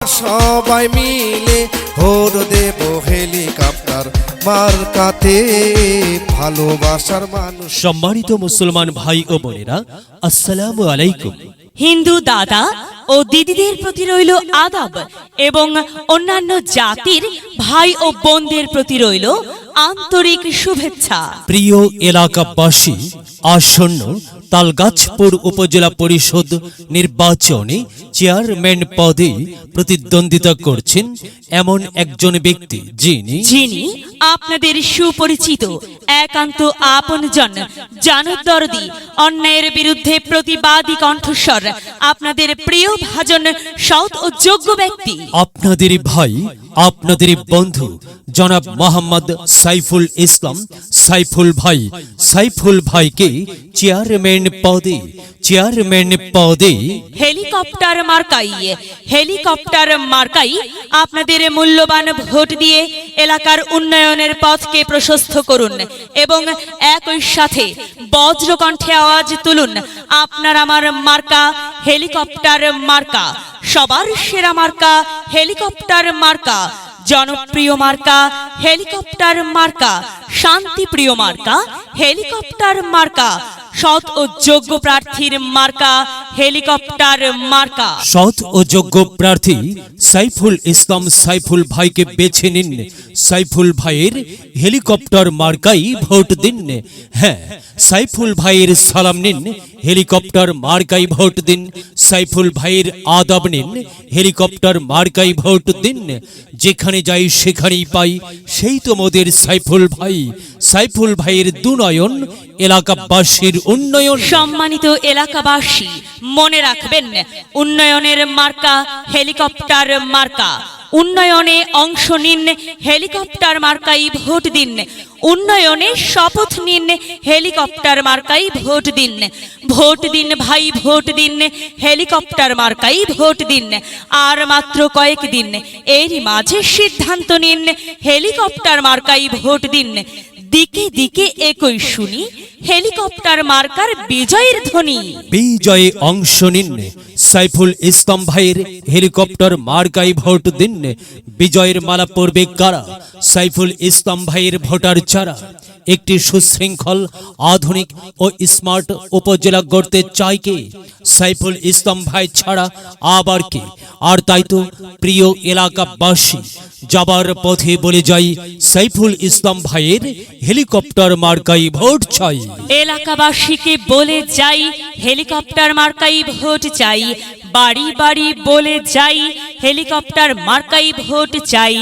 সবাই মিলে ভোট দেব হেলিকপ্টার মার্কাতে, ভালোবাসার মানুষ। সম্মানিত মুসলমান ভাই ও বোনেরা, আসসালামু আলাইকুম। হিন্দু দাদা ও দিদিদের প্রতি রইল আদাব এবং অন্যান্য জাতির ভাই ও বোনদের প্রতি রইল আন্তরিক শুভেচ্ছা। প্রিয় এলাকাবাসী, আসন্ন তালগাছপুর উপজেলা পরিষদ নির্বাচনে চেয়ারম্যান পদে প্রতিদ্বন্দ্বিতা করছেন এমন একজন ব্যক্তি যিনি আপনাদের সুপরিচিত একান্ত আপনজন, জানদরদি, অন্যায়ের বিরুদ্ধে প্রতিবাদী কণ্ঠস্বর, আপনাদের প্রিয় ভাজন, সৎ ও যোগ্য ব্যক্তি, আপনাদের ভাই, আপনাদের বন্ধু জনাব মোহাম্মদ সাইফুল ইসলাম সাইফুল ভাইকে চেয়ারম্যান পদে হেলিকপ্টার মার্কাই আপনাদের মূল্যবান ভোট দিয়ে এলাকার উন্নয়নের পথকে প্রশস্ত করুন এবং একই সাথে বজ্রকণ্ঠে আওয়াজ তুলুন, আপনার আমার মার্কা হেলিকপ্টার মার্কা, সবার সেরা মার্কা হেলিকপ্টার মার্কা, জনপ্রিয় মার্কা হেলিকপ্টার মার্কা, শান্তিপ্রিয় মার্কা হেলিকপ্টার মার্কা, সৎ ও যোগ্য প্রার্থীর মার্কা হেলিকপ্টার মার্কা। সৎ ও যোগ্য প্রার্থী সাইফুল ইসলাম সাইফুল ভাইকে বেছে নিন। সাইফুল ভাইয়ের হেলিকপ্টার মার্কাই ভোট দিন। হ্যাঁ, সাইফুল ভাইয়ের সালাম নিন, হেলিকপ্টার মার্কাই ভোট দিন। সাইফুল ভাইয়ের আদাব নিন, হেলিকপ্টার মার্কাই ভোট দিন। যেখানে যাই সেখানেই পাই সেই তো মোদের সাইফুল ভাই। সাইফুল ভাইয়ের দুনয়ন, এলাকাবাসীর উন্নয়ন। সম্মানিত এলাকাবাসী, মনে রাখবেন, উন্নয়নের মার্কা হেলিকপ্টার মার্কা। উন্নয়নে অংশ নিন, হেলিকপ্টার মার্কাই ভোট দিন। উন্নয়নে শপথ নিন, হেলিকপ্টার মার্কাই ভোট দিন। ভোট দিন ভাই, ভোট দিন, হেলিকপ্টার মার্কাই ভোট দিন। আর মাত্র কয়েকদিন, এরই মাঝে সিদ্ধান্ত নিন, হেলিকপ্টার মার্কাই ভোট দিন। দিকে দিকে একই শুনি হেলিকপ্টার মার্কার বিজয়ের ধ্বনি। বিজয়ে অংশ নিন, সাইফুল ইসলাম ভাইয়ের হেলিকপ্টার মার্কাই ভোট দিন। বিজয়ের মালা পড়বে কারা? সাইফুল ইসলাম ভাইয়ের ভোটার যারা একটি সুশৃঙ্খল, আধুনিক ও স্মার্ট উপজেলা গড়তে চায় কে? সাইফুল ইসলাম ভাই ছাড়া আবার কে? আর তাই তো প্রিয় এলাকাবাসী, যাবার পথে বলে যাই, সাইফুল ইসলাম ভাইয়ের হেলিকপ্টার মার্কাই ভোট চাই। এলাকাবাসীকে বলে যাই, হেলিকপ্টার মার্কাই ভোট চাই। বাড়ি বাড়ি বলে যাই, হেলিকপ্টার মার্কাই ভোট চাই।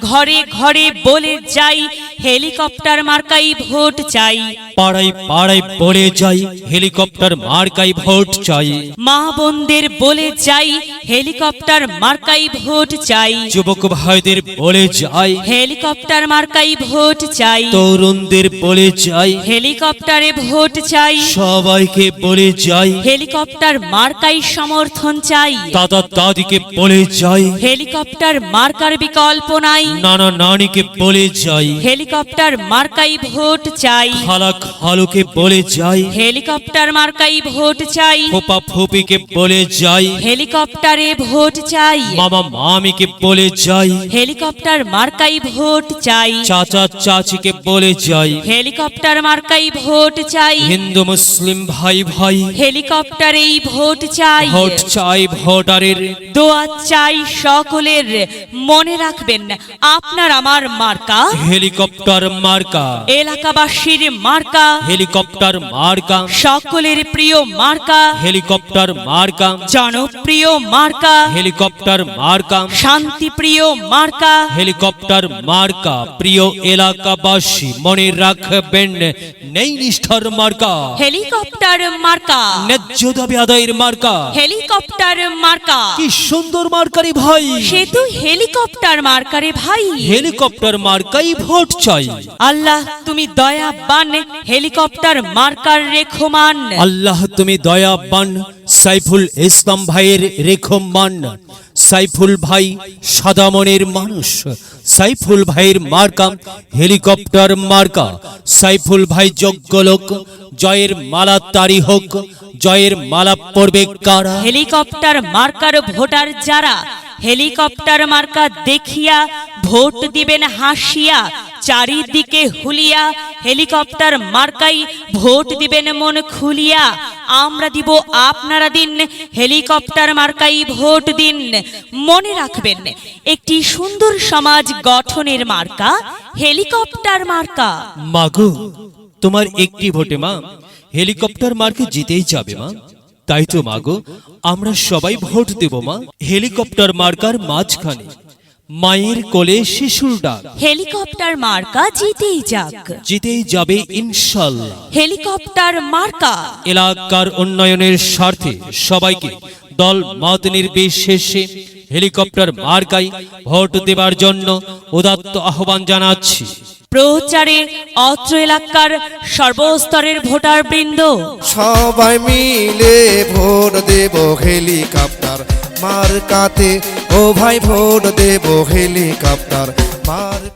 ঘরে ঘরে বলে যাই, হেলিকপ্টার মার্কাই ভোট চাই। পাড়ায় পাড়ায় বলে যাই, হেলিকপ্টার মার্কাই ভোট চাই। মা বোনদের বলে যাই, হেলিকপ্টার মার্কাই ভোট চাই। যুবক ভাইদের বলে যাই, হেলিকপ্টার মার্কাই ভোট চাই। তরুণদের বলে যাই, হেলিকপ্টারে ভোট চাই। সবাইকে বলে যাই, হেলিকপ্টার মার্কাই সমর্থন চাই। দাদা দাদিকে বলে যাই, হেলিকপ্টার মার্কার বিকল্প নাই। নানা নানিকে বলে যাই, হেলিকপ্টার মার্কাই ভোট চাই। খালা খালুকে বলে যাই, হেলিকপ্টার মার্কাই ভোট চাই। ফুপা ফুপিকে বলে যাই, হেলিকপ্টারে ভোট চাই। মামা মামিকে বলে যাই, হেলিকপ্টার মার্কাই ভোট চাই। চাচা চাচিকে বলে যাই, হেলিকপ্টার মার্কাই ভোট চাই। হিন্দু মুসলিম ভাই ভাই হেলিকপ্টারেই ভোট চাই। ভোট চাই ভোটারের, দোয়া চাই সকলের। মনে রাখবেন, আপনার আমার মার্কা হেলিকপ্টার মার্কা। এলাকাবাসীর মার্কা হেলিকপ্টার মার্কা, সকলের প্রিয় মার্কা। হেলিকপ্টার মার্কা, জনপ্রিয় মার্কা। হেলিকপ্টার মার্কা, শান্তিপ্রিয় মার্কা। হেলিকপ্টার মার্কা। প্রিয় এলাকাবাসী, মনে রাখবেন, নেই নিষ্ঠার মার্কা, হেলিকপ্টার মার্কা। ন্যায্য দাবি আদায়ের মার্কা। হেলিকপ্টার মার্কা। কি সুন্দর মার্কারি ভাই, সে তো হেলিকপ্টার মার্কারে ভাই। হেলিকপ্টার মার্কাই ভোট চাই। আল্লাহ তুমি দয়াবান, হেলিকপ্টার মার্কার রেখমান। আল্লাহ তুমি দয়াবান, সাইফুল ইসলাম ভাইয়ের রেখমান। সাইফুল ভাই সাদা মনের মানুষ। সাইফুল ভাইয়ের মার্কা হেলিকপ্টার মার্কা। সাইফুল ভাই যোগ্য লোক, জয়ের মালা তারি হোক। জয়ের মালা পড়বে কারা? হেলিকপ্টার মার্কার ভোটার যারা, হেলিকপ্টার মার্কা দেখিয়া ভোট দিবেন হাসিয়া, চারিদিকে হুলিয়া হেলিকপ্টার মার্কাই ভোট দিবেন মন খুলিয়া। আমরা দিব আপনারা দিন, হেলিকপ্টার মার্কাই ভোট দিন। মনে রাখবেন, একটি সুন্দর সমাজ গঠনের মার্কা হেলিকপ্টার মার্কা। মাগো, তোমার একটি ভোটে মা হেলিকপ্টার মার্কে জিতেই যাবে মা। তাই তো মাগো, আমরা সবাই ভোট দেব মা হেলিকপ্টার মার্কার মাঝখানে, মায়ের কোলে শিশুর ডাক। হেলিকপ্টার মার্কা জিতেই যাক, জিতেই যাবে ইনশাল্লাহ। হেলিকপ্টার মার্কা এলাকার উন্নয়নের স্বার্থে সবাইকে দল মত নির্বিশেষে হেলিকপ্টার মার্কায় ভোট দেবার জন্য উদাত্ত আহ্বান জানাচ্ছি। প্রচারে অত্র এলাকার সর্বস্তরের ভোটার বৃন্দ সবাই মিলে ভোট দেব হেলিকপ্টার মার্কাতে, ও ভাই ভোট দেব হেলিকপ্টার মার্কা।